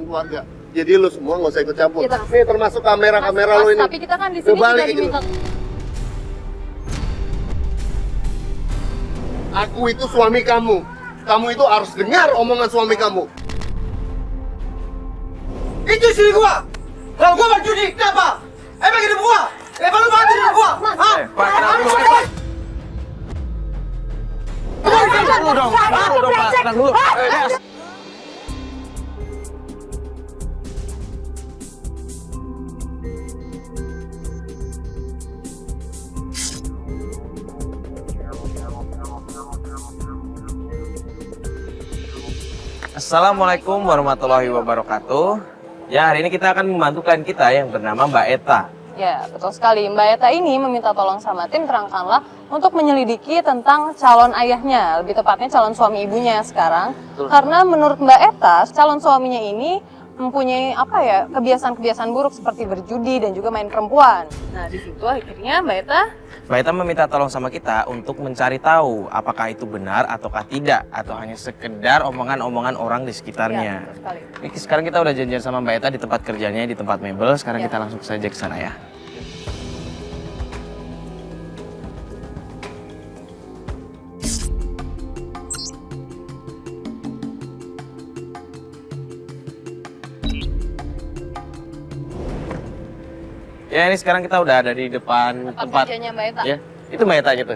keluarga. Jadi lu semua nggak usah ikut campur. Kita, nih termasuk kamera lu ini. Tapi kita kan di sini tidak diminta. Aku itu suami kamu. Kamu itu harus dengar omongan suami kamu. Itu istri gua. Kalau gua berjudi, kenapa? Emang hidup gua? Emang lu bantu hidup gua? Hah? Pak, tenang dulu, Pak. Tenang dulu dong, Pak. Tenang dulu. Assalamualaikum warahmatullahi wabarakatuh. Ya, hari ini kita akan membantu klien kita yang bernama Mbak Eta. Ya, betul sekali. Mbak Eta ini meminta tolong sama tim Terangkanlah untuk menyelidiki tentang calon ayahnya, lebih tepatnya calon suami ibunya sekarang. Betul. Karena menurut Mbak Eta, calon suaminya ini mempunyai kebiasaan-kebiasaan buruk seperti berjudi dan juga main perempuan. Nah, di situ akhirnya Mbak Eta meminta tolong sama kita untuk mencari tahu apakah itu benar ataukah tidak, atau hanya sekedar omongan-omongan orang di sekitarnya. Ya, betul sekali. Ini sekarang kita udah janjian sama Mbak Eta di tempat kerjanya, di tempat mebel. Sekarang kita langsung saja ke sana ya. Ya, ini sekarang kita udah ada di depan tempat kerjanya Mbak Eta. Ya, itu Mbak Eta gitu.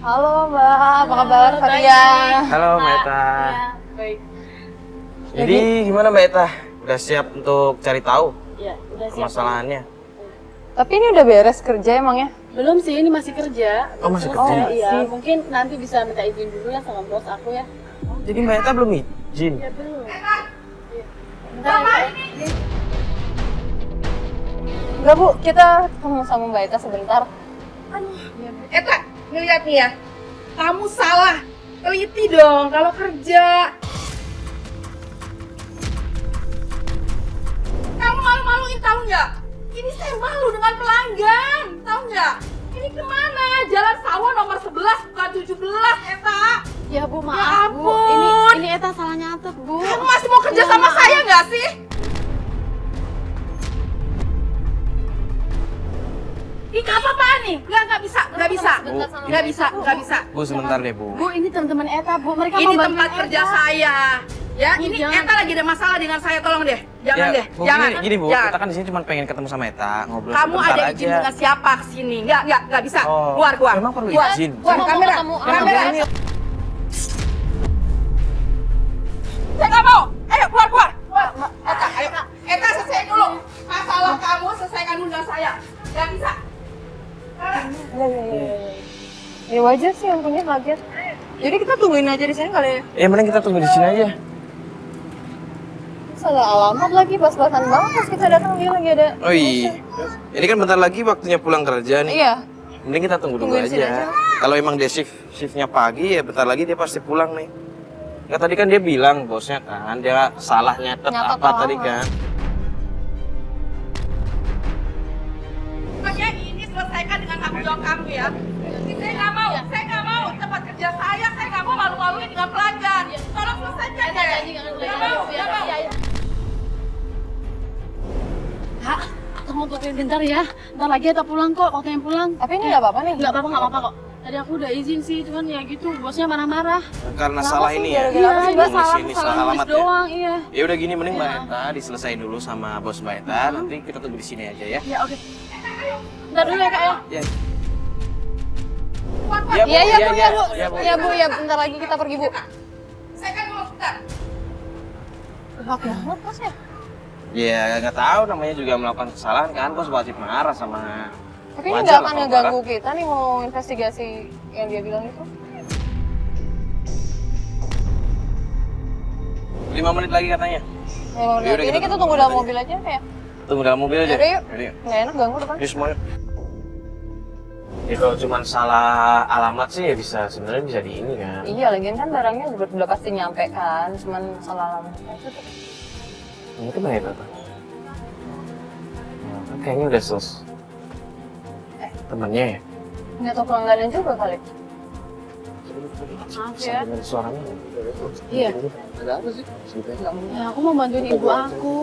Halo Mbak, apa kabar kalian? Halo Mbak Eta. Baik. Jadi gimana Mbak Eta? Udah siap untuk cari tahu Ya, udah siap. permasalahannya? Tapi ini udah beres kerja emangnya? Belum sih, ini masih kerja. Oh, masih Terus, kerja? Iya, mungkin nanti bisa minta izin dulu ya sama bos aku ya. Jadi Mbak Eta belum izin? Ya belum. Bentar ya. Enggak Bu, kita ketemu sama Mbak Eta sebentar. Eta, ngeliat nih ya, kamu salah. Teliti dong kalau kerja. Kamu malu-maluin tahu nggak? Ini saya malu dengan pelanggan, tahu nggak? Ini kemana? Jalan Sawah nomor 11 bukan 17, Eta. Ya Bu, Ya maaf Bu. ampun. Ini Eta salah nyatet Bu. Kamu masih mau kerja Ya, sama maaf. saya nggak sih? Ih, apa-apaan nih? Nggak bisa, nggak bisa. Nggak bisa, nggak bisa. Bu, sebentar deh Bu. Bu, ini teman-teman Eta Bu. Mereka Ini mau tempat bantuin kerja Eta. saya. Ya, Bu, ini jangan. Eta lagi ada masalah dengan saya, tolong deh. Jangan Ya, deh, Bu, jangan. gini Bu, Jangan. kita kan di sini cuma pengen ketemu sama Eta, ngobrol Kamu sebentar ada aja. izin dengan siapa ke sini? Nggak bisa. Oh, Keluar. memang perlu Keluar. izin? Keluar, Saya mau kamera. ketemu Kamera. Mbak Eta. Saya nggak mau. Ayo, keluar. Eta, ayo. Eta, selesai dulu. Masalah kamu selesaikan dulu dengan saya. Nggak bisa. Ya wajar sih untungnya kaget. Jadi kita tungguin aja di sini kali ya. Ya, mending kita tunggu di sini aja. Salah alamat lagi, pas-pasan banget pas kita datang dia lagi ada. Oh iya. Ini kan bentar lagi waktunya pulang kerja nih. Iya. Mending kita tunggu dulu Tungguin di sini aja. aja. Kalau emang dia shiftnya pagi ya bentar lagi dia pasti pulang nih. Nggak, tadi kan dia bilang bosnya kan dia salah nyatet Nyatet apa alamat. tadi kan. Pokoknya ini selesaikan dengan tanggung jawab kamu ya. Saya nggak mau. Saya nggak mau. Tempat kerja saya nggak mau malu-maluin dengan pelanggan. Tolong selesaikan Eta deh. janji nggak akan Nggak mau. Nggak mau. Kak, tunggu bentar ya. Ntar lagi Eta pulang kok, waktu yang pulang. Tapi ini nggak apa-apa nih. Nggak apa-apa kok. Tadi aku udah izin sih, cuman ya gitu, bosnya marah-marah. Karena Kenapa salah sih? ini ya. Gara-gara apa sih, Iya, Mbak? salah, Sini, salah salah nulis alamat ya? doang, iya. Ya udah gini, mending Mbak Eta diselesain dulu sama bos Mbak Eta. Nanti kita tunggu di sini aja ya. Ya oke. Bentar dulu ya Kak ya. Ya. Kuat, kuat. Ya, Bu. Iya, iya Bu, Iya, iya Bu. iya, Bu. Iya Bu, ya bentar lagi kita pergi Bu. Saya kan dulu sebentar. Hak banget bosnya. Ya nggak tahu, namanya juga melakukan kesalahan kan, bos wajib marah sama. Tapi ini Wajar nggak lah akan kalau ngeganggu kita nih mau investigasi yang dia bilang itu. 5 menit lagi katanya. Ya, Yaudah, ini kita kita tunggu tunggu dalam aja. mobil aja kayak. Tunggu dalam mobil aja. Yaudah, yuk. Yaudah, yuk. Nggak enak ganggu depan. Yuk semua yuk. Ya kalau cuma salah alamat sih ya bisa, sebenarnya bisa di ini kan. Iya, lagian kan barangnya udah pasti nyampe kan, cuman salah alamat. Ini tuh Mbak Eta tuh. Ya, kan kayaknya udah selesai. Temennya ya? Nggak tahu pelanggannya juga kali. Maaf ya. Dengar suaranya. Iya. Ada apa sih? Ya, aku mau bantuin ibu aku.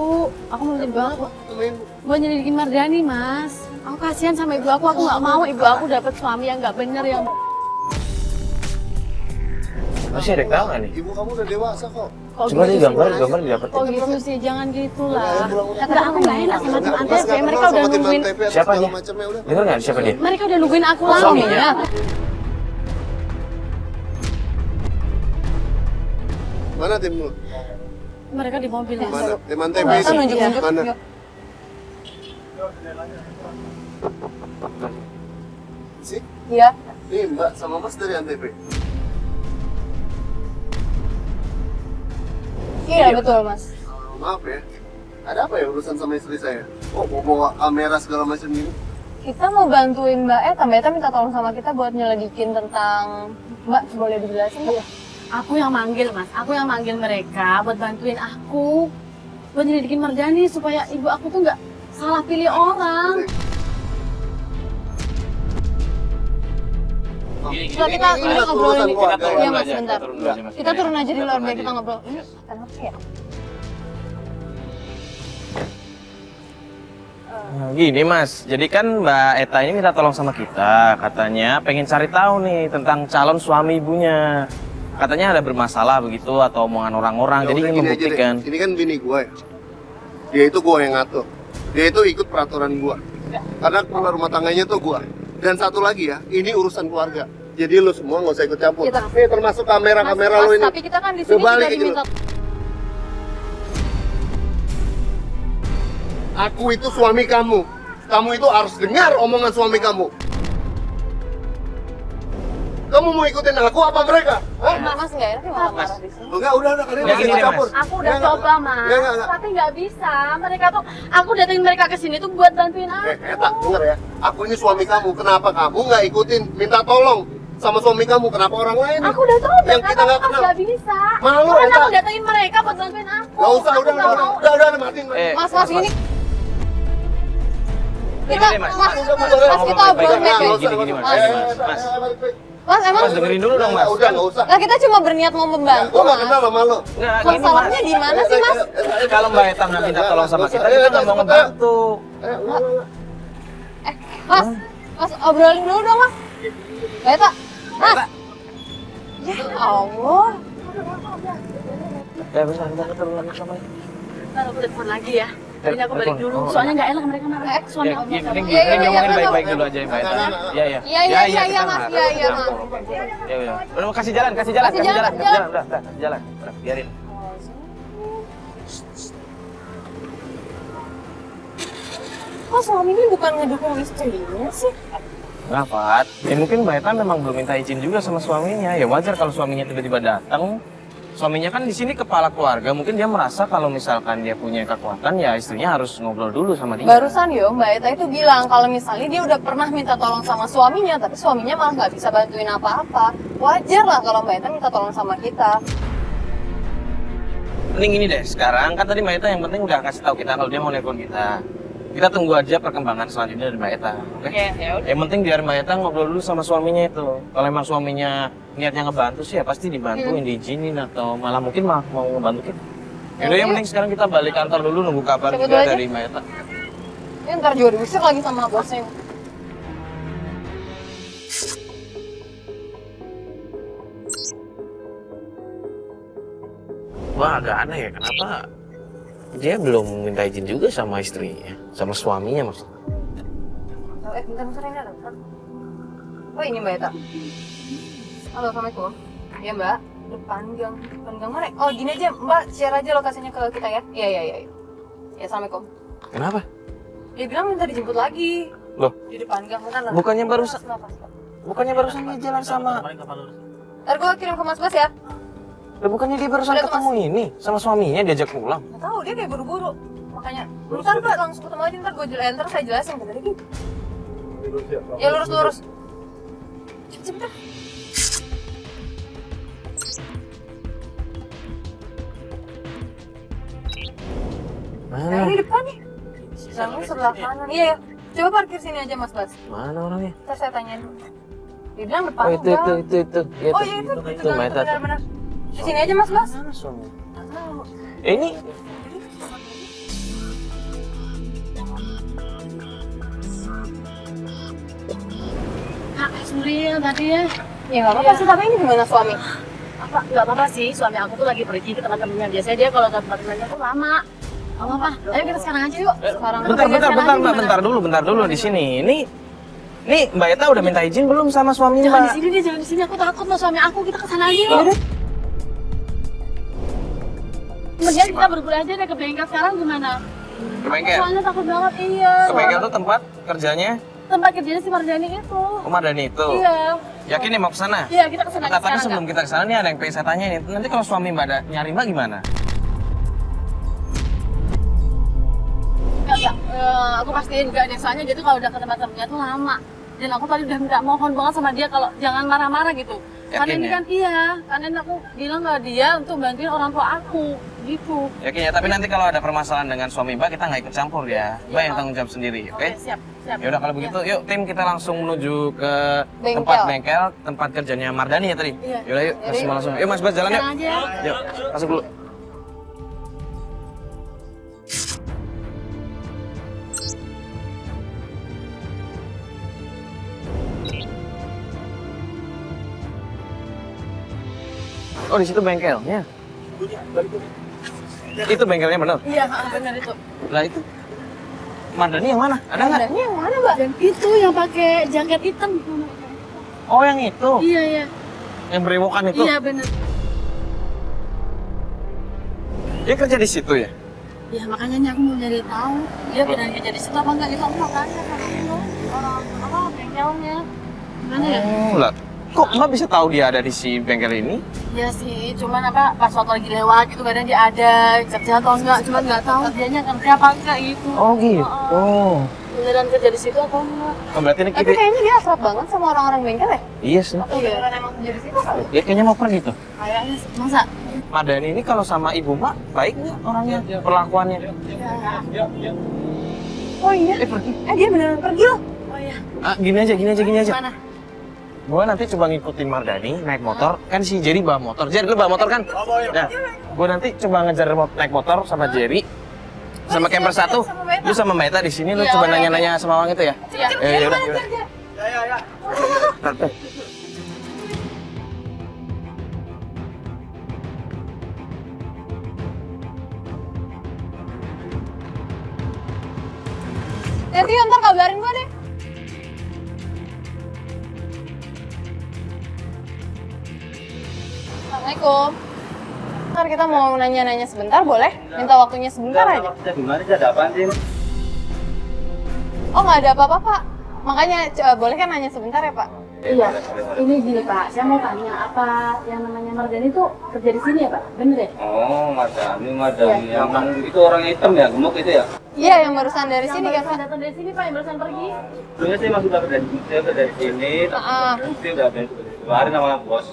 Aku mau bantuin ibu aku. Temuin. Buat nyelidikin Mardani, Mas. Aku kasihan sama ibu aku nggak mau ibu aku dapat suami yang nggak bener yang... Masih ada yang tahu nggak nih? Ibu kamu udah dewasa kok. Kok Coba gitu di sih, gambar Mas? didapetin. Kok gitu sih, jangan gitu lah. Udah, Kata aku nggak enak sama tim Mas Antv, nggak mereka kenal udah sama tim nungguin. Antv atau Siapa segala dia? macamnya, udah. Dengar nggak siapa dia? Mereka udah nungguin aku lama Suaminya? ya. Mana tim lu? Mereka di mobil ya. Mana? Tim Antv Kita itu? nunjuk-nunjuk. Mana? Yuk. Sih? Iya. Nih Mbak sama Mas dari Antv. Iya betul Mas. Maaf ya. Ada apa ya urusan sama istri saya? Oh, mau bawa kamera segala macam ini? Kita mau bantuin Mbak Eta. Mbak Eta minta tolong sama kita buat nyelidikin tentang Mbak, boleh dijelasin Mbak? Aku yang manggil, Mas. Aku yang manggil mereka buat bantuin aku. Buat nyelidikin Mardani supaya ibu aku tuh nggak salah pilih orang. Setelah kita ngobrol urusan ini. keluarga ya? Iya Mas, bentar. Kita turun aja di luar Turun biar aja. kita ngobrol. Ini kenapa ya? Nah, gini Mas, jadi kan Mbak Eta ini minta tolong sama kita, katanya pengen cari tahu nih tentang calon suami ibunya. Katanya ada bermasalah begitu atau omongan orang-orang, Ya jadi udah, ingin gini aja membuktikan. deh. Ini kan bini gua ya. Dia itu gua yang ngatur. Dia itu ikut peraturan gua. Karena kepala rumah tangganya tuh gua. Dan satu lagi ya, ini urusan keluarga. Jadi lu semua nggak usah ikut campur. Kita- Nih termasuk kamera-kamera Mas, lu ini. tapi kita kan di Lu sini juga balik gitu. diminta. Aku itu suami kamu. Kamu itu harus dengar omongan suami kamu. Kamu mau ikutin aku apa mereka? Hah? Mas nggak enak sih marah-marah di sini. Enggak, udah kalian Nggak, nggak gini ikut deh, campur. Aku udah Nggak, coba, Mas. nggak. Tapi nggak bisa. Mereka tuh, aku datengin mereka ke sini tuh buat bantuin aku. Eta, denger ya. Aku ini suami kamu. Kenapa kamu nggak ikutin? Minta tolong sama suami kamu. Kenapa orang lain? Aku udah coba, Yang kita nggak kenal. nggak bisa. Malu, Makanya Eta. aku datengin mereka buat bantuin aku. Nggak usah, Aku udah, nggak udah, mau. udah, matiin. Mas ini kita Gini, Mas. Mas, Udah, Mas, udah, kita udah, obrolin baik-baik. baik-baik. Gini, gini, Mas. Mas. Gini, Mas. Mas emang Mas dengerin dulu dong Mas. Udah, nggak usah. Nah, kita cuma berniat mau membantu. Gua nggak Mas. kenal sama lo. Nggak, gini Mas. Masalahnya di mana sih Mas? Kalau Mbak Eta nggak minta tolong sama kita, Ayo, kita nggak ayo, mau cepet, ngebantu. Mas obrolin dulu dong Mas. Beta, Mas. Ya Allah. Ya bentar, turun lagi sama. Ntar aku telepon lagi ya. Ini aku balik dulu. Soalnya nggak enak mereka marah. Suami Ya, aku gini, nggak gini, mau. Iya, iya, gini, ngomongin iya, baik-baik iya. dulu aja Mbak Eta. Iya, iya. Iya, iya, iya, iya, Mas. Iya, iya, Mas. Ya, ya. Udah kasih jalan, kasih jalan, Kasih kasih jalan, jalan, jalan. udah, jalan. Udah, biarin. Kok suami ini bukan ngedukung istrinya sih? Nggak, Pat. Ya mungkin Mbak Eta memang belum minta izin juga sama suaminya. Ya wajar kalau suaminya tiba-tiba datang. Suaminya kan di sini kepala keluarga. Mungkin dia merasa kalau misalkan dia punya kekuatan, ya istrinya harus ngobrol dulu sama dia. Barusan yo Mbak Eta itu bilang kalau misalnya dia udah pernah minta tolong sama suaminya, tapi suaminya malah nggak bisa bantuin apa-apa. Wajar lah kalau Mbak Eta minta tolong sama kita. Mending ini deh, sekarang kan tadi Mbak Eta yang penting udah kasih tahu kita kalau dia mau nelpon kita. Kita tunggu aja perkembangan selanjutnya dari Mbak Eta, oke? Ya udah. Yang penting biar Mbak Eta ngobrol dulu sama suaminya itu. Kalau emang suaminya niatnya ngebantu sih ya pasti dibantuin, diizinin atau malah mungkin mau ngebantu kita. Yaudah ya mending sekarang kita balik kantor dulu nunggu kabar Coba juga dulu aja. dari Mbak Eta. Ya, ntar juga diusir lagi sama bosnya. Wah agak aneh ya, kenapa dia belum minta izin juga sama istrinya, sama suaminya maksudnya. Bentar ini ada. Oh ini Mbak Eta. Halo, Assalamualaikum. Iya Mbak, depan gang mana? Oh gini aja Mbak, share aja lokasinya ke kita ya. Iya. Ya Assalamualaikum. Kenapa? Dia bilang minta dijemput lagi. Loh, Di depan gang, bentar lah. bukannya barusan Nafas. bukannya barusan dia jalan sama, Ntar gue kirim ke Mas Bas ya. Loh, bukannya dia barusan Udah tuh, ketemu ini sama suaminya diajak pulang. Nggak tahu dia kayak buru-buru. Makanya, bentar Mbak langsung ketemu aja ntar saya jelasin bentar lagi. Ya lurus. Cepet. Nah, Mana? ini depan nih. Langsung sebelah kanan. Iya. Coba parkir sini aja Mas Bas. Mana orangnya? Ntar saya tanyain. Dia bilang depan Oh itu. Ya, Oh iya itu Mbak Eta tuh. benar-benar. Di sini aja Mas. Mana suami? Ini Kak, sorry ya tadi ya. Ya nggak apa-apa sih, tapi ini gimana suami? Apa nggak apa-apa sih, suami aku tuh lagi pergi ke tempat-temannya. Biasanya dia kalau ke tempat-temannya tuh lama. Gak apa-apa. Ayo kita sekarang aja yuk. Sekarang bentar dulu di sini. Ini Mbak Eta udah minta izin belum sama suaminya, Jangan Mbak? di sini deh, jangan di sini. Aku takut loh suami aku. Kita kesana aja yuk. Kemudian kita berdua aja deh ke bengkel sekarang gimana? Ke bengkel? Soalnya takut banget, iya. Ke bengkel tuh tempat kerjanya Tempat kerjanya si Mardani itu. Mardani itu. Iya. Yakin nih mau kesana? Iya, kita kesana Tapi sekarang. sebelum kita kesana nih ada yang pengen saya tanya nih. Nanti kalau suami Mbak nyari Mbak gimana? Enggak. Aku pastiin enggak deh. Soalnya dia tuh kalau udah ke tempat-tempatnya tuh lama. Dan aku tadi udah minta mohon banget sama dia kalau jangan marah-marah gitu. Karena Yakin ini ya? kan karena aku bilang ke dia untuk bantuin orang tua aku gitu. Yakin ya, tapi nanti kalau ada permasalahan dengan suami Mbak kita nggak ikut campur ya. Mbak yang tanggung jawab sendiri, oke? Oke, siap. Ya udah kalau begitu, yuk tim kita langsung menuju ke Bengkel. tempat bengkel, tempat kerjanya Mardani ya tadi. Iya. Yaudah yuk, kita semua langsung. Yuk Mas Bas jalan yuk. Sekarang aja. Yuk, masuk dulu. Oh di situ bengkelnya. Itu bengkelnya bener. Iya, benar itu. Lah itu Mardani yang mana? Ada nggak? Ini yang mana Mbak? Dan itu yang pakai jaket hitam. Oh yang itu, Iya, iya. yang berewokan itu. Iya, benar. Dia kerja di situ ya? Ya makanya aku mau jadi tahu dia benar kerja di situ apa enggak itu aku mau tanya sama orang apa bengkelnya. Gimana ya? Oh, lah. Kok Mbak bisa tahu dia ada di si bengkel ini? Ya sih, cuman apa pas waktu lagi lewat gitu kadang dia ada kerja atau enggak, cuman nggak tahu dianya kerja apa enggak gitu. Oh gitu. Beneran kerja di situ atau enggak? Oh, berarti ini Tapi kita... kayaknya dia akrab banget sama orang-orang bengkel ya? Iya sih. Oh iya, beneran emang kerja di situ kali. Dia kayaknya mau pergi tuh. Kayaknya sih. Masa? Mardani ini kalau sama ibu Mbak baik nggak orangnya, perlakuannya? Oh iya? Pergi. Dia beneran pergi loh. Oh iya. Ah, gini aja. Gimana? Gua nanti coba ngikutin Mardani naik motor, kan si Jerry bawa motor. Jerry, lu bawa motor kan? Nah, gua nanti coba ngejar naik motor sama Jerry. Sama camper satu, lu sama Meta di sini, lu Iya, coba oke, nanya-nanya sama orang itu ya. Iya. Yaudah. Ya. Tante. Nanti ntar kabarin gue deh. Assalamualaikum. Ntar kita mau nanya-nanya sebentar, boleh? Minta waktunya sebentar aja. Gimana sih, ada apaan sih? Oh nggak ada apa-apa Pak. Makanya boleh kan nanya sebentar ya Pak? Iya. Ini gini Pak, saya mau tanya apa yang namanya Mardani itu kerja di sini ya Pak? Bener ya? Oh, Mardani. Yang itu orang hitam ya, gemuk itu ya? Iya yang barusan dari sini kan Pak. Datang dari sini Pak, yang barusan pergi. Dulunya sih masih udah dari sini, tapi udah kemarin sama bos.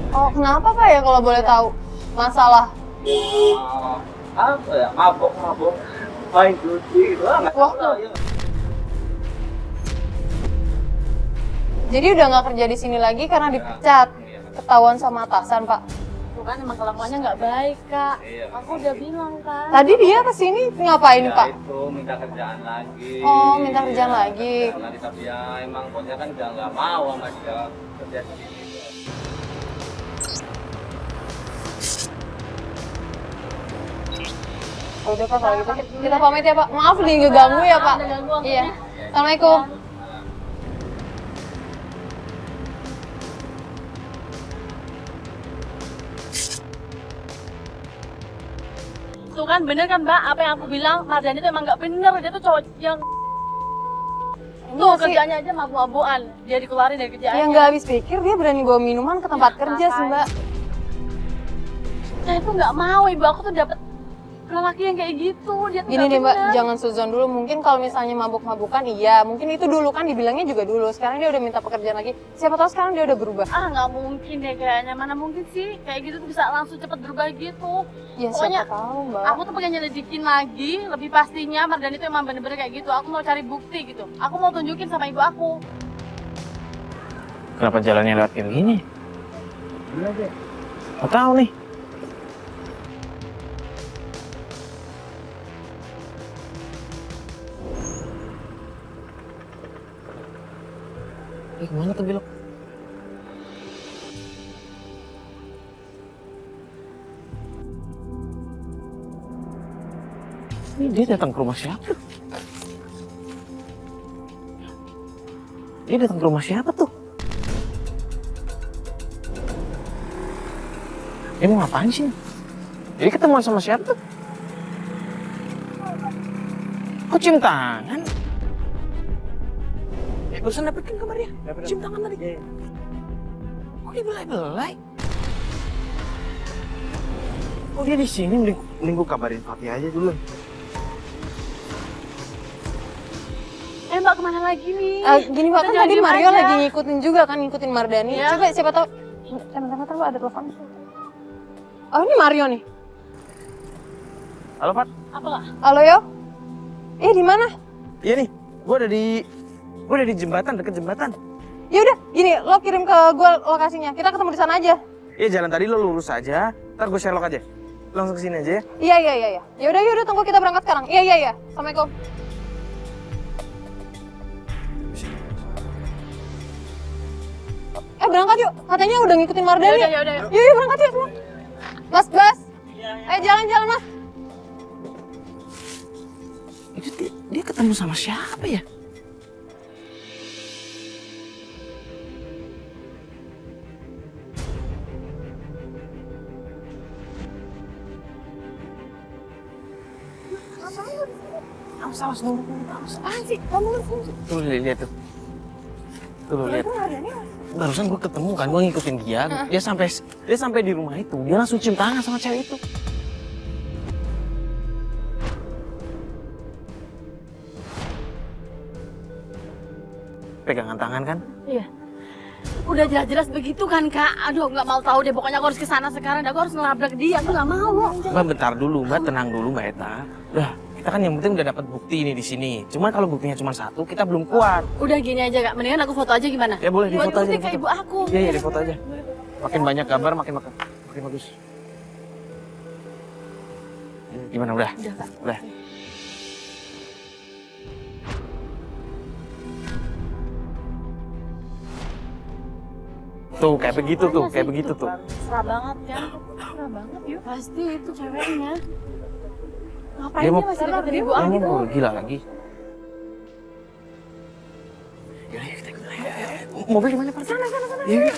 Oh kenapa Pak ya kalau boleh tahu? Masalah? Apa ya, mabok main judi gitu lah. Wah. Jadi udah nggak kerja di sini lagi karena dipecat, ketahuan sama atasan Pak. Bukan emang kelakuannya nggak baik Kak. Aku udah bilang kan. Tadi dia kesini ngapain Pak? Itu minta kerjaan lagi. Oh minta kerjaan lagi. Tapi ya emang bosnya kan udah nggak mau sama dia kerja di sini. Oh, udah Pak kalau gitu kita pamit ya Pak. Maaf nih ngeganggu ya Pak. Ada ganggu aku Iya. nih. Assalamualaikum. Tuh kan bener kan Mbak, apa yang aku bilang Mardani itu emang nggak bener, dia tuh cowok yang tuh Iya sih. kerjanya aja mabuk-mabukan, dia dikeluarin dari kerjaannya. Ya nggak habis pikir dia berani bawa minuman ke tempat kerja sih Mbak. Saya tuh nggak mau, ibu aku tuh dapat lelaki yang kayak gitu. Dia tuh Gini nggak deh Mbak, bener. jangan suzon dulu. Mungkin kalau misalnya mabuk-mabukan, iya. Mungkin itu dulu kan dibilangnya juga dulu. Sekarang dia udah minta pekerjaan lagi. Siapa tahu sekarang dia udah berubah. Ah nggak mungkin deh kayaknya. Mana mungkin sih kayak gitu tuh bisa langsung cepet berubah gitu. Ya Pokoknya, siapa tahu Mbak. Aku tuh pengen nyelidikin lagi, lebih pastinya Mardani itu emang bener-bener kayak gitu. Aku mau cari bukti gitu. Aku mau tunjukin sama ibu aku. Kenapa jalannya lewat kayak gini? Nggak tahu nih. Kemana tuh belok? Ini dia datang ke rumah siapa? Dia datang ke rumah siapa tuh? Dia mau ngapain sih? Jadi ketemuan sama siapa tuh? Kok cium tangan? Barusan dapet kan kabarnya? Cium tangan tadi. Kok dibelai-belai? Kok dia di sini? Mending gue kabarin Fatih aja dulu. Mbak kemana lagi nih? Gini Mbak, kan Jangan tadi diem Mario aja. lagi ngikutin juga kan, ngikutin Mardani. Iya. Coba siapa tahu. Bentar-bentar Mbak, ada telepon. Oh ini Mario nih. Halo Fat? Apalah? Halo Yo. Di mana? Iya nih, gue ada di jembatan, deket jembatan. Ya udah, gini, lo kirim ke gue lokasinya. Kita ketemu di sana aja. Iya jalan tadi lo lurus aja, ntar gue Sherlock aja. Langsung kesini aja ya. Iya. Ya udah tunggu kita berangkat sekarang. Iya. Assalamualaikum. Berangkat yuk. Katanya udah ngikutin Mardani. Yaudah. Yuk berangkat yuk semua. Mas. Jalan Mas. Itu dia ketemu sama siapa ya? Awas, nunggu. Apaan sih? Kamu Tuh, lihat tuh. Tuh, lihat. Barusan gue ketemu kan, gue ngikutin dia. Dia sampai di rumah itu, dia langsung cium tangan sama cewek itu. Pegangan tangan kan? Iya. Udah jelas-jelas begitu kan Kak. Aduh nggak mau tahu deh. Pokoknya aku harus kesana sekarang. Aku harus ngelabrak dia. Aku nggak mau. Mbak bentar dulu, Mbak tenang dulu Mbak Eta. Udah, kita kan yang penting udah dapat bukti ini di sini. Cuman kalau buktinya cuma satu, kita belum kuat. Udah gini aja Kak. Mendingan aku foto aja gimana? Ya boleh Buat difoto aja. bukti ke ibu aku. Iya, difoto aja. Makin banyak gambar, makin bagus. Gimana udah? Udah Kak. Udah. Tuh kayak begitu tuh, kayak begitu tuh. Serah banget kan? Serah banget yuk. Pasti itu ceweknya. Ngapain Dia dia mau- masih deketin ibu Dia aku? mau gila lagi. Yaudah, kita ikut aja. Mobil di mana? Sana. Yuk.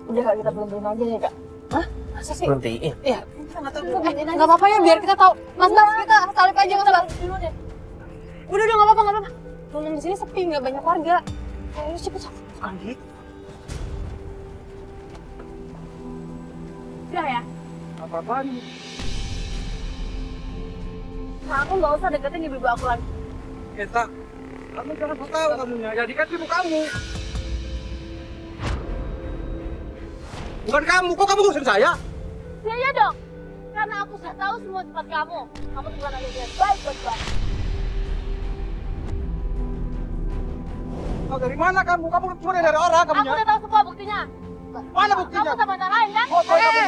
Udah Kak, kita berhentiin aja ya Kak. Hah? Masa sih? Berhentiin. Iya. Nggak apa-apa ya, biar kita tahu. Mas, kita salip aja Mas. Udah nggak apa-apa. Rumah di sini sepi, nggak banyak warga. Ayo cepet. Bukan gitu. Udah ya. Apa-apaan? Nah, aku nggak usah deketin ibu aku lagi. Eta, kamu jangan so tahu kamunya. Jadikan ibu kamu. Bukan kamu, kok kamu ngurusin saya? Iya dong. Karena aku sudah tahu semua sifat kamu. Kamu tuh bukan anak yang baik buat gue. Oh, dari mana kamu? Kamu cuma dari orang Aku kamunya. udah tahu semua buktinya. Mana buktinya? Kamu sama orang lain kan? Oh, kamunya.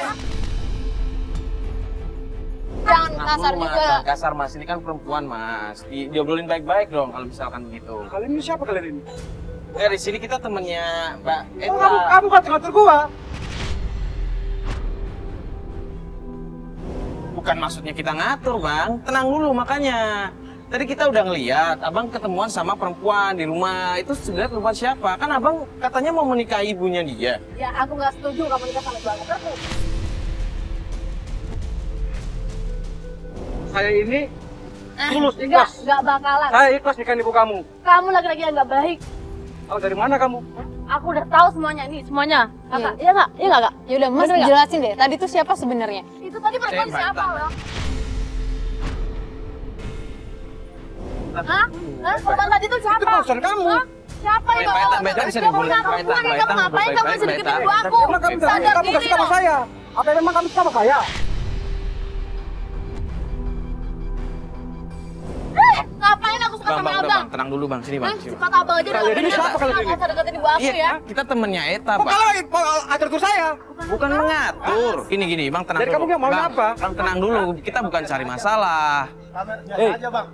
Jangan kasar Mas, juga. jangan kasar Mas, ini kan perempuan Mas. Diobrolin baik-baik dong kalau misalkan begitu. Kalian ini siapa kalian ini? Di sini kita temennya Mbak Eta. Oh, kamu ngatur gua. Bukan maksudnya kita ngatur Bang, tenang dulu makanya. Tadi kita udah ngeliat, abang ketemuan sama perempuan di rumah. Itu sebenarnya perempuan siapa? Kan abang katanya mau menikahi ibunya dia. Ya aku nggak setuju kamu nikah sama ibu aku. Saya ini Tulus, ikhlas. Nggak bakalan. Saya ikhlas nikahin ibu kamu. Kamu laki-laki yang nggak baik. Tahu dari mana kamu? Aku udah tahu semuanya nih, semuanya. Kakak, iya nggak? Iya nggak, Kak? Ya udah, Mas Bener nggak? jelasin deh. Tadi tuh siapa sebenarnya? Itu tadi perempuan Saya siapa, bantah. loh? Hah? Hah? Perempuan tadi tuh siapa? Itu urusan kamu. Hah? Siapa yang bawa Baita, kamu? Baita bisa Kamu dibully. nggak perempuan Baita, yang kamu Baita, ngapain? Kamu Baita, bisa deketin Baita. ibu aku. Emang kamu Sadar suka diri sama dong. saya? Apa memang kamu suka sama saya? Ngapain aku suka Bang, sama bang, udah abang? bang, tenang dulu bang, sini bang. Hah? Sini, Sifat bang. abang aja Kalian udah ini bener. siapa kalian ini? Nggak usah deketin ibu aku Iya, ya. kita temennya Eta, Kok Pak. kalau atur saya? Bukan mengatur. Gini, bang, tenang Jadi dulu. kamu yang mauin Bang, apa? Bang, tenang dulu. Kita bukan cari masalah. Biasa aja bang.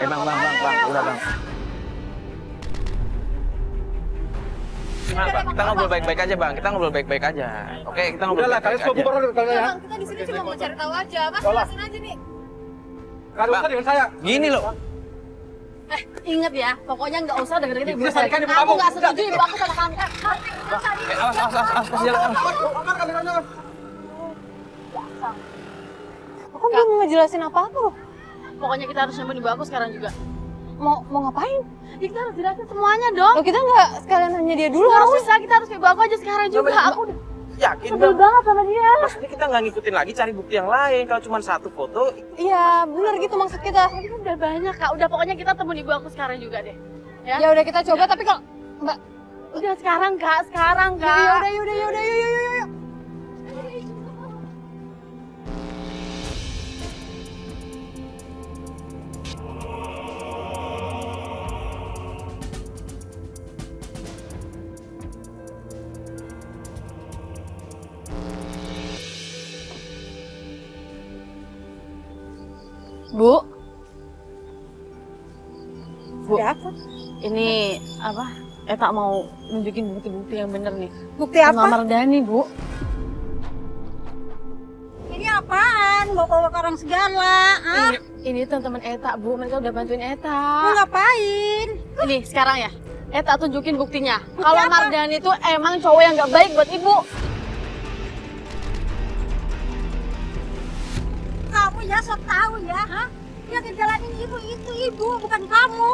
Bang, udah bang. Kenapa? Kita ngobrol baik-baik aja bang. Kita ngobrol baik-baik aja. Oke, kita ngobrol Udahlah, kalian baik-baik semua aja. bubar dulu kalian ya. Bang, kita di sini cuma mau cari tahu aja. Mas Tolak. jelasin aja nih. Kalian usah dengan saya. Gini loh. Ingat ya, pokoknya nggak usah deketin ibu Bisa saya. nikahin ibu Aku kamu. nggak setuju ibu aku sama kamu. Awas, jalan. Aku belum ngejelasin apa-apa loh. Pokoknya kita harus nemuin ibu aku sekarang juga. Mau ngapain? Ya, kita harus jelasin semuanya dong. Loh, kita nggak sekalian nanya dia dulu. Nggak harusnya. usah, kita harus ke ibu aku aja sekarang juga. Aku udah Yakin sebel bang? banget sama dia. Maksudnya kita nggak ngikutin lagi, cari bukti yang lain. Kalau cuma satu foto, Iya, benar gitu maksud kita. Ini kan udah banyak kak. Udah pokoknya kita temuin ibu aku sekarang juga deh. Ya, Ya udah kita coba, tapi kalau Mbak, udah sekarang kak, sekarang ya kak. udah, yuk. Bu, Bu, Ada apa? ini apa? Tak mau nunjukin bukti-bukti yang bener nih. Bukti Sama apa? Mardani, Bu. Ini apaan? Bawa-bawa ke orang segala. Ah, Ini teman-teman Eta, Bu. Mereka udah bantuin mau Eta. ngapain? Ini sekarang ya. Eta tunjukin buktinya. Bukti Kalau apa? Mardani itu emang cowok yang gak baik buat ibu. Kamu ya sok tahu ya, hah? Yang ngejalanin ibu itu ibu, bukan kamu.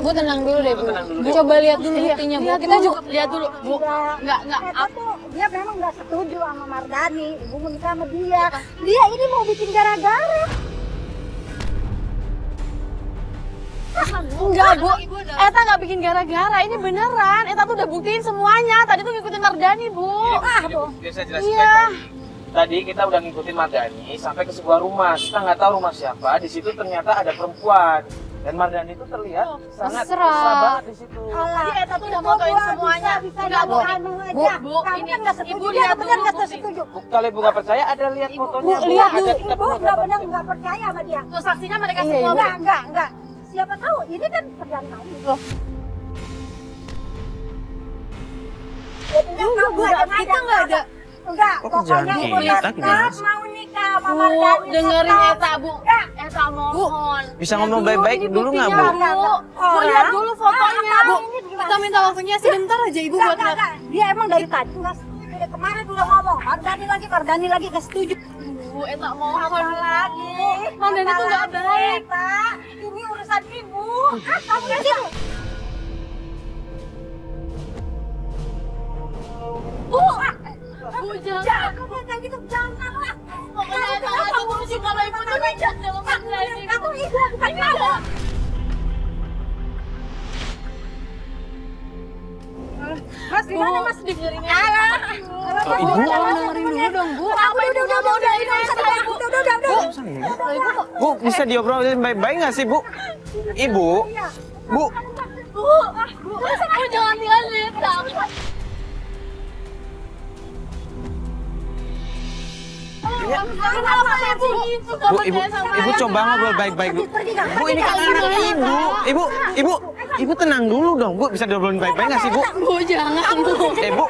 Bu, tenang dulu deh, Bu. Coba lihat dulu buktinya, Bu. Lihat Kita dulu, juga lihat dulu, Bu. Enggak. Eta tuh dia memang nggak setuju sama Mardani. Ibu mau nikah sama dia. Dia ini mau bikin gara-gara. Enggak, Bu. Eta nggak bikin gara-gara. Ini beneran. Eta tuh udah buktiin semuanya. Tadi tuh ngikutin Mardani, Bu. biar saya jelasin Iya. baik-baik. Tadi kita udah ngikutin Mardani sampai ke sebuah rumah. Kita nggak tahu rumah siapa. Di situ ternyata ada perempuan. Dan Mardani itu terlihat sangat mesra. mesra banget di situ. Jadi Eta tuh udah fotoin semuanya. Bisa Enggak, Bu. anu aja. Bu, Kamu ini kan nggak setuju. Ibu Dia lihat benar dulu nggak bukti. setuju. Kalau ibu nggak percaya, ada lihat fotonya. Bu, lihat Ada, dulu. kita Ibu punya benar-benar foto. nggak percaya sama dia. Tuh saksinya mereka Iya, semua. iya. Bu. Enggak. Siapa tahu ini kan kerjaan kamu. Loh. Enggak, Bu. Kita nggak ada. Enggak, Kok kerjaan pokoknya ibu kita gimana tetap sih? mau nikah sama Bu, Mardani. dengerin tetap. Eta, Bu. Eta mohon. Bisa Lihat ngomong dulu baik-baik ini dulu nggak, buktinya, Bu? Bu, lihat dulu fotonya. Bu, Kita minta waktunya sebentar aja, Ibu, buat lihat. enggak. Dia emang dari tadi enggak setuju. Dari kemarin udah ngomong, Mardani lagi enggak setuju. Bu, Eta mohon. Apa lagi? Mardani tuh nggak baik. Eta, ini urusan ibu. Kamu lihat sini. Bu, Bu jangan. Kamu kayak gitu janganlah. Pokoknya Eta nggak setuju kalau ibu tuh nikah sama Mardani. Kamu ibu bukan kamu. Mas, gimana Mas? Dengerin Alah. Oh, Ibu? Tolong dengerin dulu dong, Bu. Udah, ini urusan ibu. Udah. Bu, bisa diobrolin baik-baik nggak sih, Bu? Ibu? Bu? Bu jangan tinggalin Eta. Kenapa ya Bu? Bu, ibu coba ngobrol baik-baik, Bu. Bu, ini kan anak ibu. Ibu tenang dulu dong, Bu. Bisa diobrolin baik-baik nggak sih, Bu? Bu jangan Bu. Bu.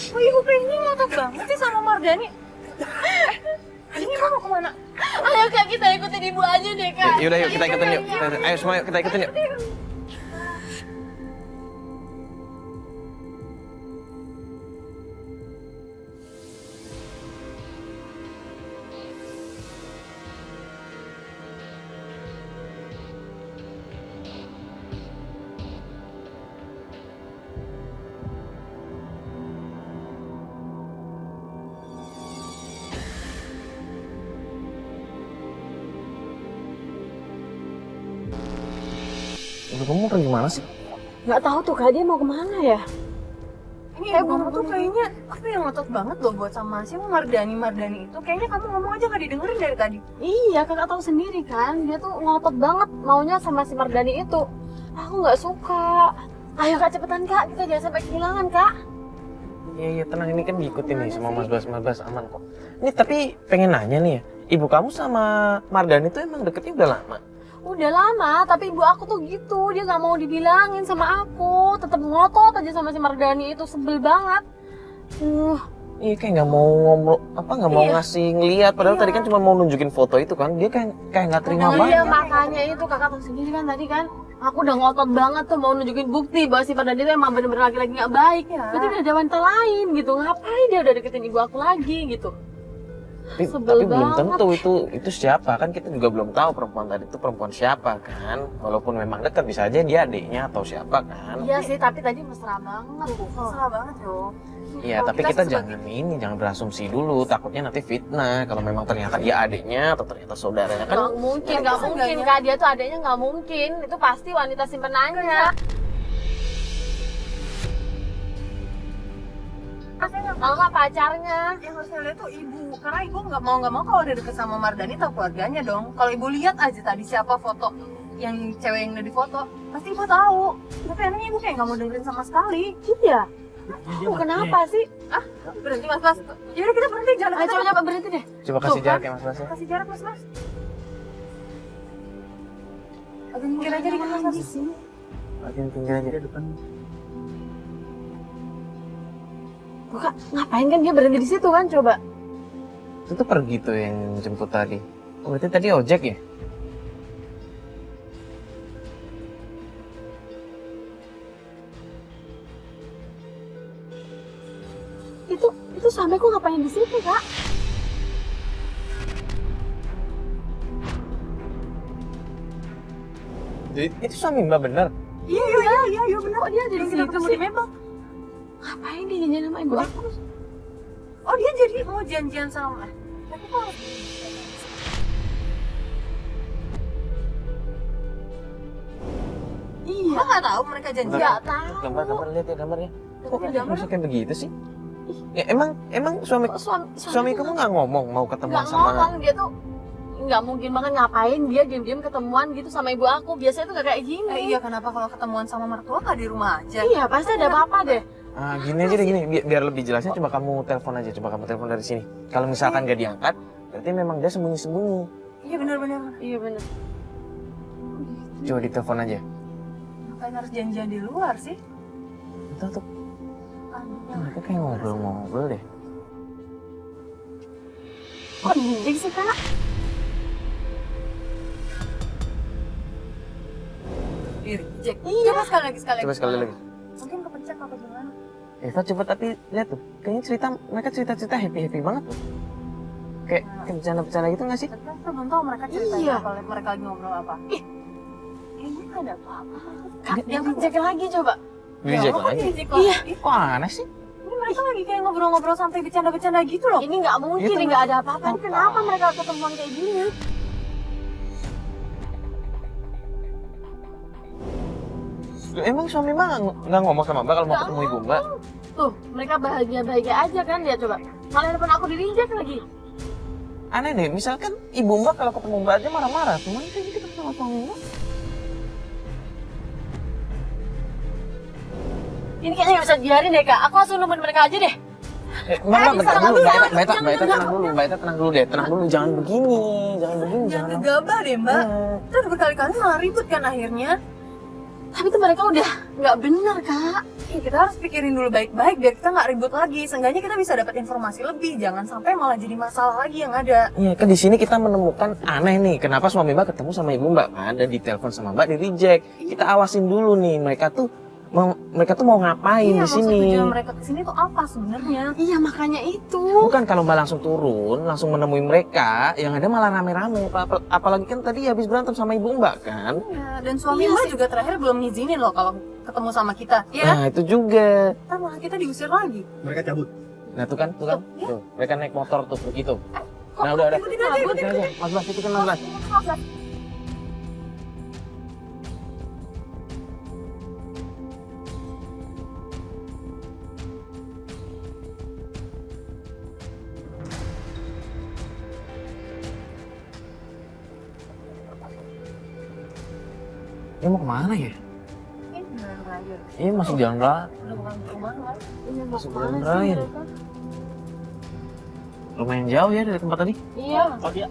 Oh, Ibu kayaknya ngotot banget sih sama Mardani. Ini Ibu mau kemana? Ayo Kak, kita ikutin ibu aja deh Kak. Yaudah, yuk kita ikutin yuk. Ayo semua yuk, kita ikutin yuk. Ibu kamu mau pergi mana sih? Nggak tahu tuh Kak, dia mau kemana ya? Ini ibu kamu tuh kayaknya apa yang ngotot banget loh buat sama siapa Mardani itu. Kayaknya kamu ngomong aja gak didengerin dari tadi. Iya, Kakak tahu sendiri kan, dia tuh ngotot banget maunya sama si Mardani itu. Aku nggak suka. Ayo Kak, cepetan Kak, kita jangan sampai kehilangan Kak. Iya tenang, ini kan diikutin nih sama Mas Bas aman kok. Ini tapi pengen nanya nih ya, ibu kamu sama Mardani tuh emang deketnya udah lama? Udah lama, tapi ibu aku tuh gitu, dia nggak mau dibilangin sama aku, tetap ngotot aja sama si Mardani itu, sebel banget. Iya kayak nggak mau ngomong nggak mau ngasih ngeliat, padahal tadi kan cuma mau nunjukin foto itu kan, dia kayak nggak terima banget. Iya makanya itu Kakak tahu sendiri kan tadi kan, aku udah ngotot banget tuh mau nunjukin bukti bahwa si Mardani itu emang bener-bener laki-laki nggak baik. Berarti udah ada wanita lain gitu, ngapain dia udah deketin ibu aku lagi gitu. Tapi belum tentu itu siapa, kan kita juga belum tahu perempuan tadi itu perempuan siapa kan, walaupun memang dekat bisa aja dia adiknya atau siapa kan. Iya sih, tapi tadi mesra banget. Salah banget yo. Iya, tapi kita jangan berasumsi dulu, takutnya nanti fitnah kalau memang ternyata dia adiknya atau ternyata saudaranya kan. Nggak mungkin Kak, dia tuh adiknya nggak mungkin, itu pasti wanita simpenannya. Kalau nggak pacarnya. Yang harus lihat tuh ibu, karena ibu nggak mau kalau dia deket sama Mardani atau keluarganya dong. Kalau ibu lihat aja tadi siapa foto yang cewek yang udah difoto, pasti ibu tahu. Tapi anehnya ibu kayak nggak mau dengerin sama sekali. Iya. Kenapa sih? Berhenti mas. Yaudah kita berhenti, jangan. Ayo coba berhenti deh. Coba kasih jarak ya Mas Bas ya. Kasih jarak mas. Agak minggir aja dikit mas. Makin pinggir aja di depan. Kak, ngapain kan dia berhenti di situ kan, coba. Itu tuh pergi tuh yang jemput tadi. Oh, berarti tadi ojek ya? Itu suami kok ngapain di situ, Kak? Jadi itu suami Mbak bener? Iya benar. Kok dia ada di Yang situ kita ketemu sih? di Membang. Ngapain dia janjian sama ibu aku? Oh dia jadi mau janjian sama. Tapi kok Iya. Lo nggak tahu mereka janjian? Nggak tahu. Gambar lihat ya gambarnya. Kok Gambar? bisa kayak begitu sih? Ya, emang suami kamu nggak ngomong mau ketemuan nggak sama? ngomong, dia tuh nggak mungkin banget ngapain dia diam-diam ketemuan gitu sama ibu aku. Biasanya tuh gak kayak gini. Iya kenapa kalau ketemuan sama mertua nggak di rumah aja? Iya, pasti ada apa-apa deh. Gini aja deh gini, biar lebih jelasnya coba kamu telepon aja, coba kamu telepon dari sini. Kalau misalkan gak diangkat, berarti memang dia sembunyi-sembunyi. Iya benar. Iya bener. Coba ditelepon aja. Ngapain harus janjian di luar sih? Itu tuh, mereka kayak ngobrol-ngobrol deh. Kok dijik sih, Kak? Reject. Iya. Coba sekali lagi. Mungkin kepencet apa gimana? Eva coba tapi lihat tuh, kayaknya mereka cerita happy banget tuh. Kayak bercanda-bercanda gitu nggak sih? Tapi aku belum tahu mereka cerita Iya. apa, mereka lagi ngobrol apa. Kayaknya nggak ada apa-apa. Kak, yang reject lagi coba. Reject lagi? Iya. Kok aneh sih? Ini mereka lagi kayak ngobrol-ngobrol sampai bercanda-bercanda gitu loh. Ini nggak mungkin, Itu nggak ada apa-apa. Ini kenapa mereka ketemuan kayak gini? Emang suami Mbak nggak ngomong sama Mbak kalau mau ketemu ibu Mbak? Tuh, mereka bahagia-bahagia aja kan dia coba. Malah depan aku di-reject lagi. Aneh deh, misalkan ibu Mbak kalau ketemu Mbak aja marah-marah, cuman kayak gitu ketemu sama suami Mbak. Ini kayaknya nggak bisa dibiarin deh, Kak. Aku langsung nemuin mereka aja deh. Mbak tenang dulu, Mbak tenang dulu deh, tenang dulu, jangan begini. Jangan gegabah deh mbak. Kita udah berkali-kali malah ribut kan akhirnya. Tapi tuh mereka udah nggak bener, Kak. Kita harus pikirin dulu baik-baik biar kita nggak ribut lagi. Seenggaknya kita bisa dapat informasi lebih. Jangan sampai malah jadi masalah lagi yang ada. Iya, kan di sini kita menemukan aneh nih, kenapa suami Mbak ketemu sama ibu Mbak kan, dan ditelepon sama Mbak di reject. Kita awasin dulu nih, mereka tuh mau ngapain di sini? Maksud tujuan mereka kesini tuh apa sebenarnya? Iya, makanya itu. Bukan kalau Mbak langsung turun, langsung menemui mereka, yang ada malah rame-rame. Apalagi kan tadi habis berantem sama ibu Mbak kan? Iya, dan suami mbak juga terakhir belum ngizinin loh kalau ketemu sama kita. Iya. Nah itu juga. Ntar malah kita diusir lagi. Mereka cabut. Nah tuh kan, tuh, mereka naik motor tuh begitu. Nah udah. Ikutin aja. Mas Bas, ikutin Mas Bas. Dia mau kemana ya? Ini beneran raya. Iya masuk jalan raya. Udah bukan rumah kan? Ini mau Masuk kemana jalan sih raya. mereka? Lumayan jauh ya dari tempat tadi. Iya. Oh dia.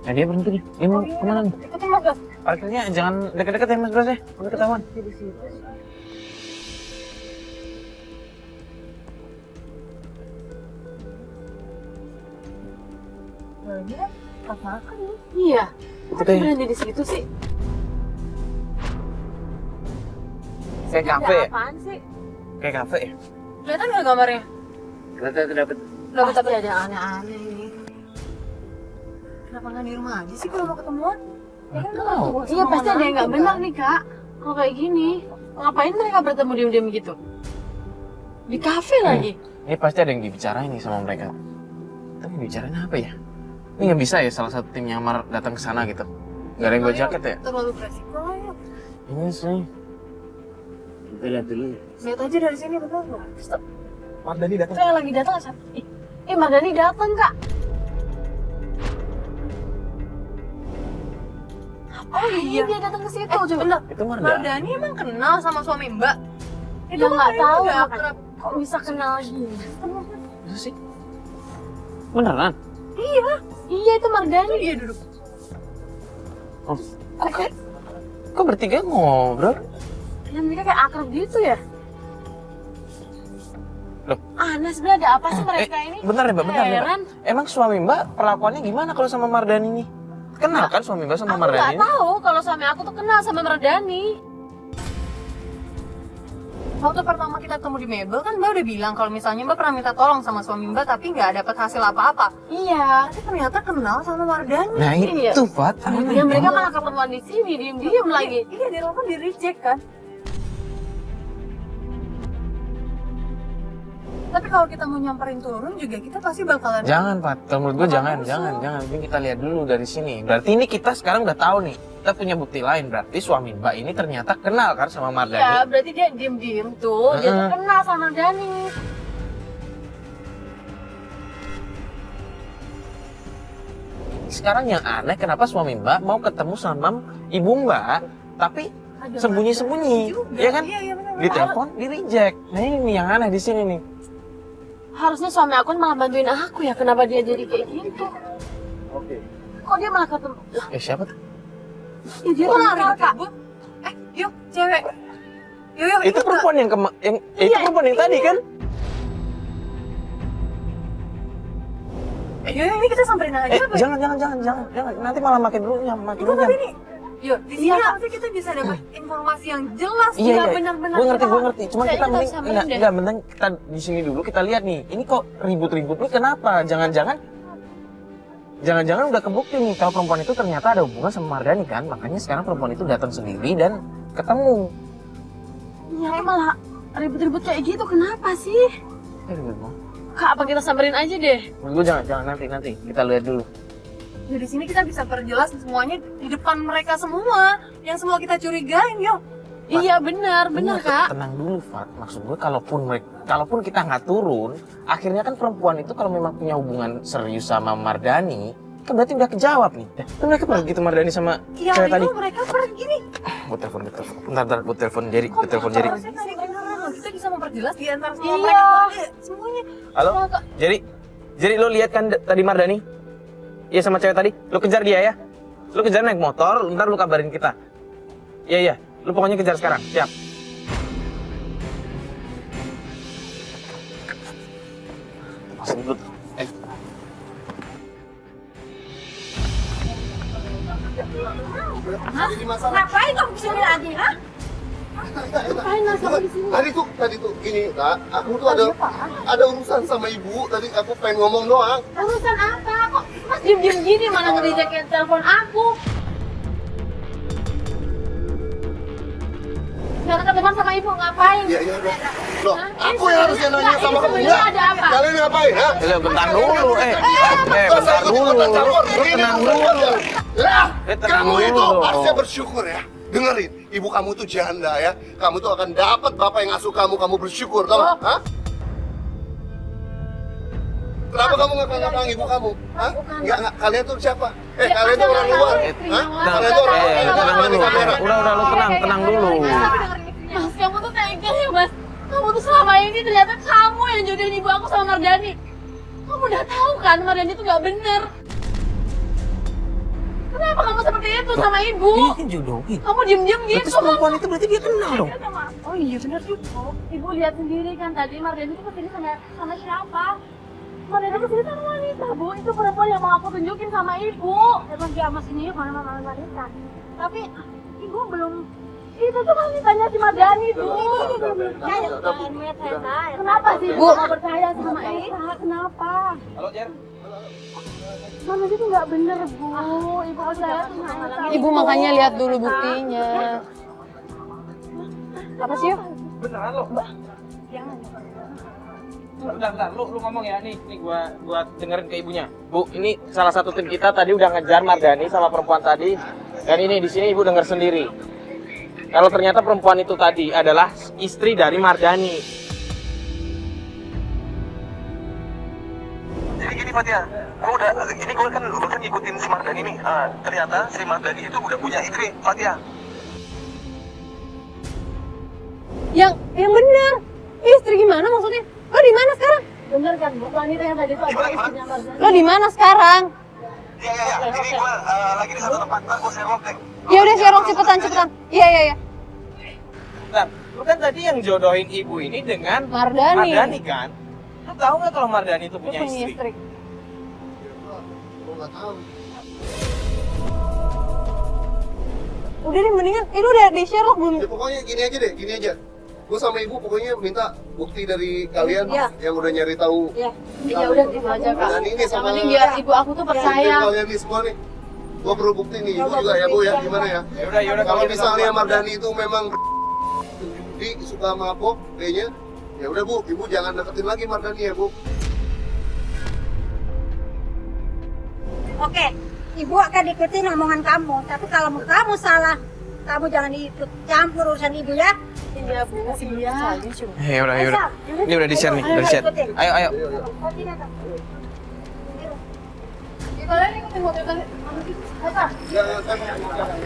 Nah dia berhenti nih. Dia mau kemana nih? Ikutin Mas Bas. Parkirnya jangan deket-deket ya Mas Bras ya. Udah ketahuan. Di situ. Nah, ini kan pas makan nih. Iya. Itu Kok kayak berhenti di situ sih? kayak kafe ya? Ada apaan sih? Kayak kafe ya? Kelihatan nggak gambarnya? Ternyata dapet. Dapat Pasti ada aneh-aneh ini. Kenapa nggak di rumah aja sih kalau mau ketemuan? Ya kan Nggak nggak tahu. tahu. Iya pasti ada yang nggak benar nih kak. Kalau kayak gini, ngapain mereka bertemu diam-diam gitu? Di kafe lagi. Ini pasti ada yang dibicarain nih sama mereka. Tapi bicarain apa ya? Ini nggak bisa ya salah satu tim nyamar datang ke sana gitu. Nggak ada yang bawa jaket ya? Terlalu beresiko lah ya. Ini sih. Kita lihat dulu. Lihat aja dari sini betul nggak? Stop. Mardani datang. Itu yang lagi datang siapa? Mardani datang kak. Oh iya dia datang ke situ coba. Bener. Itu Mardani. Mardani emang kenal sama suami Mbak? Dia nggak kan tahu udah makanya. akrab. Kok bisa kenal gini? Masa sih? Beneran? Iya itu Mardani. Iya duduk. Oh. Kok bertiga ngobrol? Dan mereka kayak akrab gitu ya. Loh. Aneh sebenarnya ada apa sih mereka ini? Bentar ya Mbak, bentar ya Mbak. Heran. Emang suami Mbak perlakuannya gimana kalau sama Mardani nih? Kenal kan suami Mbak sama Aku Mardani nggak ini? tahu kalau suami aku tuh kenal sama Mardani. Waktu pertama kita ketemu di Mebel kan Mbak udah bilang kalau misalnya Mbak pernah minta tolong sama suami Mbak tapi nggak dapat hasil apa-apa. Iya. Tapi ternyata kenal sama Mardani. Nah Iya. itu Fat. Dan mereka malah ketemuan di sini, diem-diem lagi. Iya, di telepon di reject kan. Tapi kalau kita mau nyamperin turun juga kita pasti bakalan. Jangan Fat, kalau menurut gue jangan. Ini kita lihat dulu dari sini. Berarti ini kita sekarang udah tahu nih. Kita punya bukti lain, berarti suami Mbak ini ternyata kenal kan sama Mardani. Iya, berarti dia diem-diem tuh, dia tuh kenal sama Mardani. Sekarang yang aneh kenapa suami Mbak mau ketemu sama ibu Mbak, tapi sembunyi-sembunyi, ya kan? Iya, benar. Di telepon, di reject. Nah ini yang aneh di sini nih. Harusnya suami aku malah bantuin aku ya, kenapa dia jadi kayak gitu? Oke. Kok dia malah ketemu? Lah, Siapa tuh? ya dia Kok kenal lari kak. ribut? Yuk, cewek. Yuk, Itu perempuan yang itu perempuan yang tadi kan? Yuk, ini kita samperin aja. apa? Jangan. Nanti malah makin dulu. Yuk, di sini harusnya kita bisa dapat informasi yang jelas. Iya, benar-benar. gue ngerti. Cuma Kayaknya kita kita mending, samperin deh. enggak, mending kita di sini dulu kita lihat nih. Ini kok ribut-ribut nih kenapa? Jangan-jangan udah kebukti nih kalau perempuan itu ternyata ada hubungan sama Mardani kan? Makanya sekarang perempuan itu datang sendiri dan ketemu. Iya, malah ribut-ribut kayak gitu, kenapa sih? Kak, apa kita samperin aja deh? Menurut gue jangan nanti kita lihat dulu. Di sini kita bisa perjelas semuanya di depan mereka semua. Yang semua kita curigain, yuk. Iya, benar kak. Tenang dulu, Fat. Maksud gue kalaupun kita nggak turun, akhirnya kan perempuan itu kalau memang punya hubungan serius sama Mardani, kan berarti udah kejawab nih. Kan mereka pergi gitu Mardani sama Iya, cewek tadi. mereka pergi nih. Buat telepon. Bentar, buat telepon Jerry. Harusnya tadi kita bisa memperjelas di antara semua Iya. mereka. Semuanya. Halo, Jerry, lo lihat kan tadi Mardani? Iya sama cewek tadi, lo kejar dia ya. Lo kejar naik motor, ntar lo kabarin kita. Iya, lo pokoknya kejar sekarang, siap. Masih dulu. Jadi masalah. Ngapain kamu kesini lagi, ha? Tadi tuh gini, Kak. Aku tuh ada urusan sama ibu. Tadi aku pengen ngomong doang. Urusan apa? Kok mas diem-diem gini malah nge-reject telepon aku? Sekarang ketemu sama ibu, ngapain? Iya, udah. Loh, aku yang harusnya nanya sama kamu. sebenarnya ada apa? Kalian ngapain, ha? Bentar dulu, bentar dulu. Lo tenang dulu. Lah, tenang kamu itu dulu. harusnya bersyukur ya. Dengerin, ibu kamu tuh janda ya. Kamu tuh akan dapat bapak yang ngasuh kamu. Kamu bersyukur, tau gak? Hah? Kenapa kamu ngakang-ngakang ibu kamu? Hah? Enggak, kalian tuh siapa? Kalian tuh orang luar. Hah? Kalian tuh orang luar. Tenang dulu. Udah, lu tenang dulu. Mas, kamu tuh tega ya, Mas. Kamu tuh selama ini ternyata kamu yang jodohin ibu aku sama Mardani. Kamu udah tahu kan Mardani tuh gak bener. Kenapa kamu seperti itu sama ibu? Ini kan jodohin. Kamu diem-diem gitu. Terus perempuan itu berarti dia kenal dong. Oh iya bener juga. Ibu lihat sendiri kan tadi Mardani tuh kesini sama siapa? Mardani kesini sama wanita, Bu. Itu perempuan yang mau aku tunjukin sama ibu. Emang dia sama sini mana wanita. Tapi ibu belum. Itu tuh wanitanya si Mardani, Bu. Kenapa sih ibu mau percaya sama Esa? Kenapa? Halo, Jer. Mama itu nggak bener, Bu. Ibu percaya sama Esa. Ibu makanya lihat dulu buktinya. Apa sih? Beneran lo? Bentar, lu ngomong ya, nih gua dengerin ke ibunya. Bu, ini salah satu tim kita tadi udah ngejar Mardani sama perempuan tadi. Dan ini di sini ibu dengar sendiri. Kalau ternyata perempuan itu tadi adalah istri dari Mardani. Jadi gini Fatia, gue kan ngikutin si Mardani nih. Ternyata si Mardani itu udah punya istri, Fatia. Yang benar. Istri gimana maksudnya? Lo di mana sekarang? Bener kan, Bu? Wanita yang tadi itu adalah istrinya Mardani. Lo di mana sekarang? Iya. Ini gue lagi di satu tempat, gue Sherlock deh. Ya udah Sherlock cepetan. Iya. Bentar, lu kan tadi yang jodohin ibu ini dengan Mardani kan? Lu tahu nggak kalau Mardani itu Lo punya punya istri? istri. Gue nggak tahu. Udah deh mendingan. Ini udah di Sherlock belum? Ya pokoknya gini aja. Gue sama ibu pokoknya minta bukti dari kalian yang udah nyari tahu. Ya udah gitu aja Kak. Dan ini sama Yang penting biar ibu aku tuh percaya. kalian nih semua nih. Gue perlu bukti nih, ibu juga ya Bu ya, gimana ya? Yaudah. Kalau misalnya Mardani itu memang judi, suka mabok kayaknya, ya udah Bu, ibu jangan deketin lagi Mardani ya Bu. Oke, ibu akan ikutin omongan kamu. Tapi kalau kamu salah, kamu jangan ikut campur urusan ibu ya. Iya Bu. Iya. Yaudah. Ini udah di-share nih, udah di-share. Ayo. Kalian ikutin motor kalian. Ya, saya mau jalan.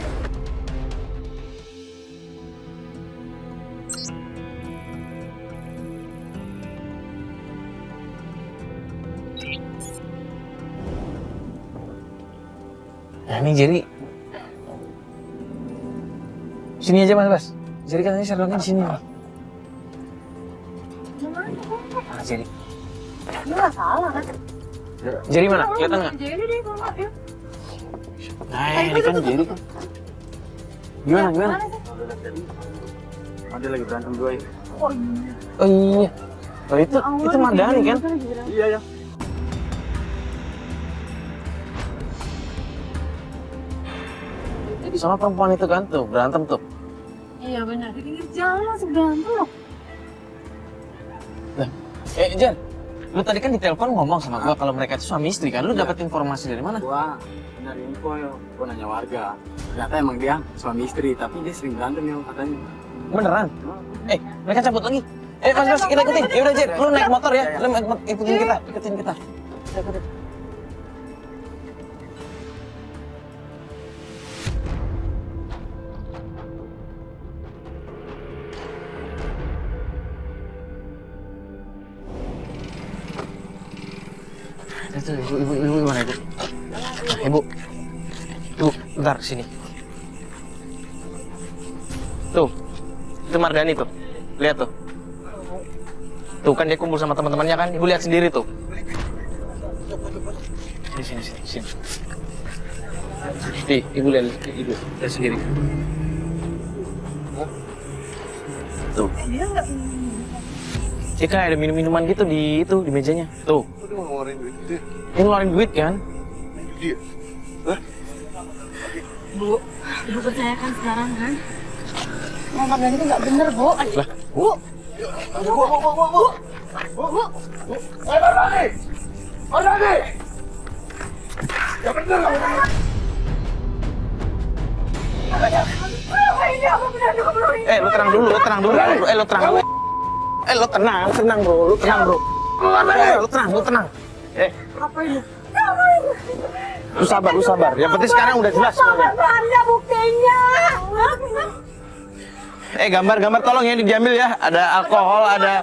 Nah ini Jerry. Sini aja Mas. Jerry katanya Sherlocknya di sini nih. Jerry. Ini nggak salah kan? Jerry mana? Kelihatan nggak? Jadi deh kalau nggak ya. Nah ini kan Jerry kan. Gimana? Ada lagi berantem gue. Oh iya. Oh itu Mardani kan? Iya. Sama perempuan itu kan tuh berantem tuh. Iya benar. Di pinggir jalan langsung berantem loh. Jan, lu tadi kan di telepon ngomong sama gua kalau mereka itu suami istri kan? Lu dapat informasi dari mana? Gua nyari info yo, gua nanya warga. Ternyata emang dia suami istri, tapi dia sering berantem yo katanya. Beneran? Mereka cabut lagi. Mas, kita ikutin. Ya udah Jen, lu naik motor ya. Lu ikutin kita. Ikutin. Itu ibu mana ibu? Ibu, bentar sini. Tuh, itu Mardani tuh, lihat tuh. Tuh kan dia kumpul sama teman-temannya kan, ibu lihat sendiri tuh. Sini. Nih, ibu lihat sendiri. Tuh. Dia kayak ada minum-minuman gitu di mejanya. Tuh. Dia mau ngeluarin duit gitu ya? Dia ngeluarin duit kan? Dia? Hah? Bu, ibu percayakan sekarang kan? Mama Mardani itu nggak bener, Bu. Lah, Bu. Mardani! Ya bener kamu! lu tenang dulu. Lu tenang, bro. Lu tenang. Apa ini? Lu sabar. Yang penting sekarang udah jelas semuanya. Ada buktinya. Gambar tolong ya diambil ya. Ada alkohol, ada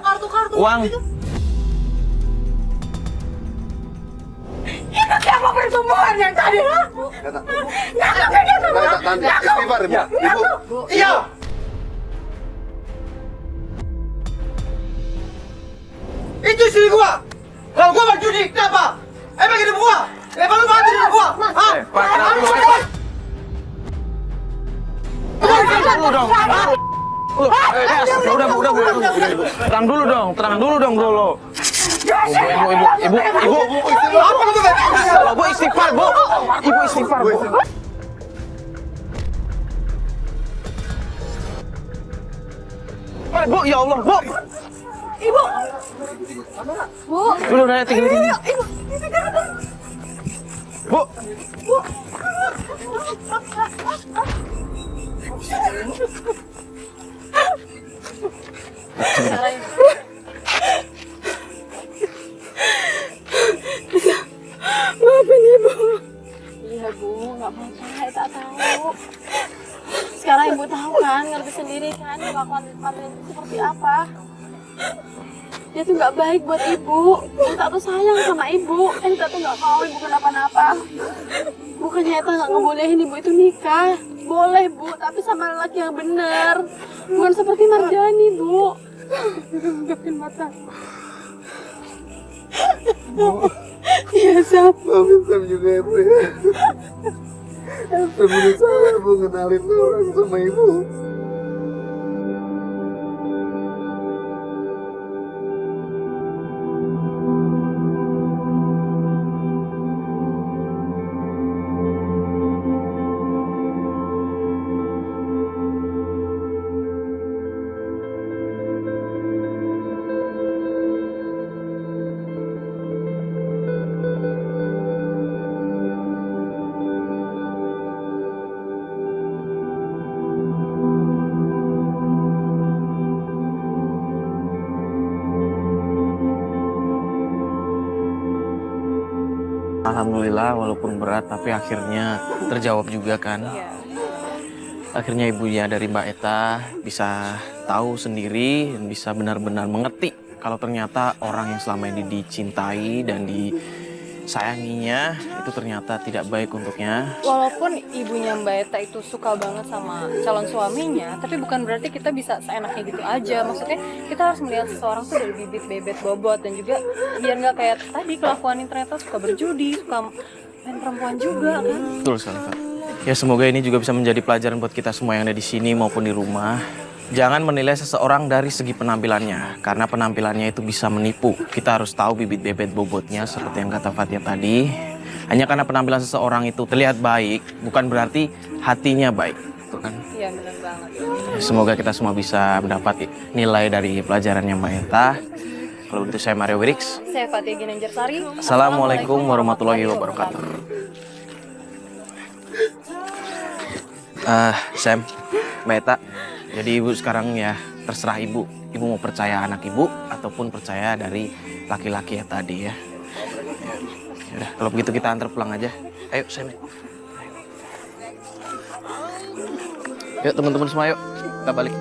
uang. Itu siapa pertumbuhan yang tadi? Tante, istighfar, Ibu. Iya. Itu istri gua. Kalau gua berjudi, kenapa? Emang hidup gua? Emang lu mati hidup gua? Hah? Pak, tenang dulu. Tenang dulu dong. Tenang dulu dong, bro lo. Ibu. Apa lu tadi? Bu istighfar, Bu. Ibu istighfar, Bu. Bu, ya Allah, Bu. Ibu. Udah tinggal sini. Bu. Maafin ibu. Iya bu, nggak apa-apa, saya tak tahu. Sekarang ibu tahu kan, ngerti sendiri kan kelakuan Madani itu seperti apa. Dia tuh nggak baik buat ibu. Kita tuh sayang sama ibu. Kita tuh nggak mau ibu kenapa-napa. Bukannya kita nggak ngebolehin ibu itu nikah. Boleh bu, tapi sama lelaki yang benar. Bukan seperti Mardani bu. Gapin mata. Iya Sab. Maafin Sam juga ya, Bu ya. Sam udah salah, Bu, kenalin orang sama Ibu. Alhamdulillah walaupun berat tapi akhirnya terjawab juga kan. Akhirnya ibunya dari Mbak Eta bisa tahu sendiri dan bisa benar-benar mengerti kalau ternyata orang yang selama ini dicintai dan disayanginya itu ternyata tidak baik untuknya. Walaupun ibunya Mbak Eta itu suka banget sama calon suaminya, tapi bukan berarti kita bisa seenaknya gitu aja. Maksudnya kita harus melihat seseorang tuh dari bibit bebet bobot, dan juga biar nggak kayak tadi kelakuannya ternyata suka berjudi, suka main perempuan juga kan. Betul sekali, Pak. Ya semoga ini juga bisa menjadi pelajaran buat kita semua yang ada di sini maupun di rumah. Jangan menilai seseorang dari segi penampilannya, karena penampilannya itu bisa menipu. Kita harus tahu bibit bebet bobotnya seperti yang kata Fatia tadi. Hanya karena penampilan seseorang itu terlihat baik, bukan berarti hatinya baik. Itu kan? Iya benar banget. Semoga kita semua bisa mendapat nilai dari pelajarannya Mbak Eta. Kalau begitu saya Mario Wirix. Saya Fatia Ginanjar Sari. Assalamualaikum warahmatullahi wabarakatuh. Sam, Mbak Eta. Jadi ibu sekarang ya terserah ibu. Ibu mau percaya anak ibu ataupun percaya dari laki-laki ya tadi ya. Yaudah, kalau begitu kita antar pulang aja. Ayo Sam. Yuk teman-teman semua yuk. Kita balik.